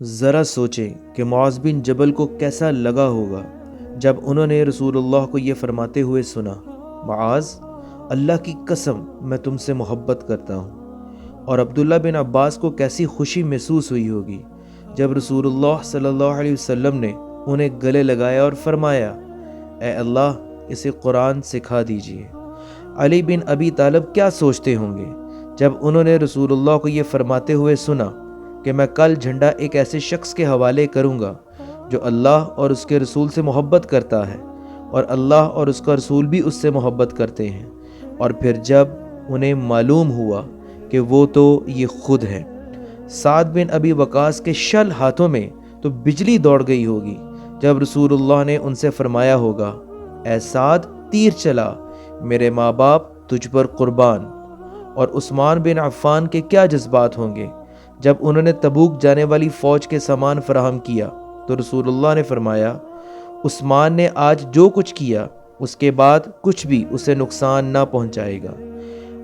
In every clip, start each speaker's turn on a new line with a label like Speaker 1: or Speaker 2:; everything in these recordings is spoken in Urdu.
Speaker 1: ذرا سوچیں کہ معاذ بن جبل کو کیسا لگا ہوگا جب انہوں نے رسول اللہ کو یہ فرماتے ہوئے سنا، معاذ، اللہ کی قسم میں تم سے محبت کرتا ہوں۔ اور عبداللہ بن عباس کو کیسی خوشی محسوس ہوئی ہوگی جب رسول اللہ صلی اللہ علیہ وسلم نے انہیں گلے لگایا اور فرمایا، اے اللہ، اسے قرآن سکھا دیجئے۔ علی بن ابی طالب کیا سوچتے ہوں گے جب انہوں نے رسول اللہ کو یہ فرماتے ہوئے سنا کہ میں کل جھنڈا ایک ایسے شخص کے حوالے کروں گا جو اللہ اور اس کے رسول سے محبت کرتا ہے اور اللہ اور اس کا رسول بھی اس سے محبت کرتے ہیں، اور پھر جب انہیں معلوم ہوا کہ وہ تو یہ خود ہیں۔ سعد بن ابی وقاص کے شل ہاتھوں میں تو بجلی دوڑ گئی ہوگی جب رسول اللہ نے ان سے فرمایا ہوگا، اے سعد، تیر چلا، میرے ماں باپ تجھ پر قربان۔ اور عثمان بن عفان کے کیا جذبات ہوں گے جب انہوں نے تبوک جانے والی فوج کے سامان فراہم کیا تو رسول اللہ نے فرمایا، عثمان نے آج جو کچھ کیا اس کے بعد کچھ بھی اسے نقصان نہ پہنچائے گا۔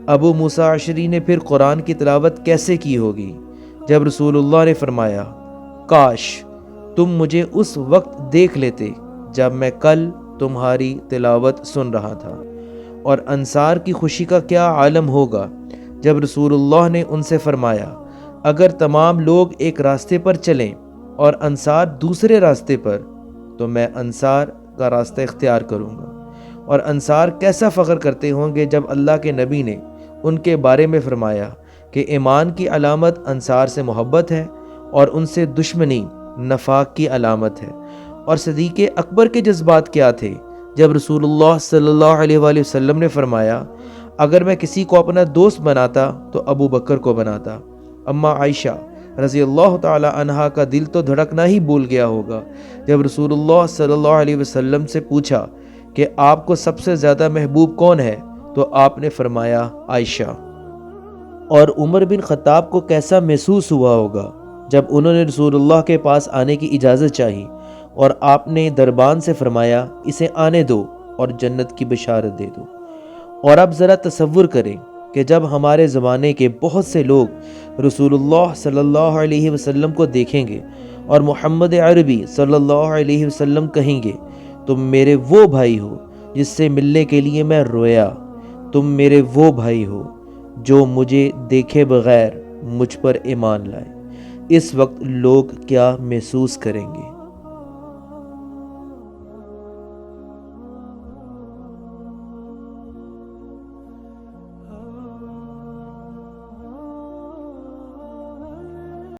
Speaker 1: ابو موسیٰ اشعری نے پھر قرآن کی تلاوت کیسے کی ہوگی جب رسول اللہ نے فرمایا، کاش تم مجھے اس وقت دیکھ لیتے جب میں کل تمہاری تلاوت سن رہا تھا۔ اور انصار کی خوشی کا کیا عالم ہوگا جب رسول اللہ نے ان سے فرمایا، اگر تمام لوگ ایک راستے پر چلیں اور انصار دوسرے راستے پر تو میں انصار کا راستہ اختیار کروں گا۔ اور انصار کیسا فخر کرتے ہوں گے جب اللہ کے نبی نے ان کے بارے میں فرمایا کہ ایمان کی علامت انصار سے محبت ہے اور ان سے دشمنی نفاق کی علامت ہے۔ اور صدیق اکبر کے جذبات کیا تھے جب رسول اللہ صلی اللہ علیہ وآلہ وسلم نے فرمایا، اگر میں کسی کو اپنا دوست بناتا تو ابو بکر کو بناتا۔ اما عائشہ رضی اللہ تعالی عنہا کا دل تو دھڑکنا ہی بھول گیا ہوگا جب رسول اللہ صلی اللہ علیہ وسلم سے پوچھا کہ آپ کو سب سے زیادہ محبوب کون ہے تو آپ نے فرمایا، عائشہ۔ اور عمر بن خطاب کو کیسا محسوس ہوا ہوگا جب انہوں نے رسول اللہ کے پاس آنے کی اجازت چاہی اور آپ نے دربان سے فرمایا، اسے آنے دو اور جنت کی بشارت دے دو۔ اور اب ذرا تصور کریں کہ جب ہمارے زمانے کے بہت سے لوگ رسول اللہ صلی اللہ علیہ وسلم کو دیکھیں گے اور محمد عربی صلی اللہ علیہ وسلم کہیں گے، تم میرے وہ بھائی ہو جس سے ملنے کے لیے میں رویا، تم میرے وہ بھائی ہو جو مجھے دیکھے بغیر مجھ پر ایمان لائے، اس وقت لوگ کیا محسوس کریں گے؟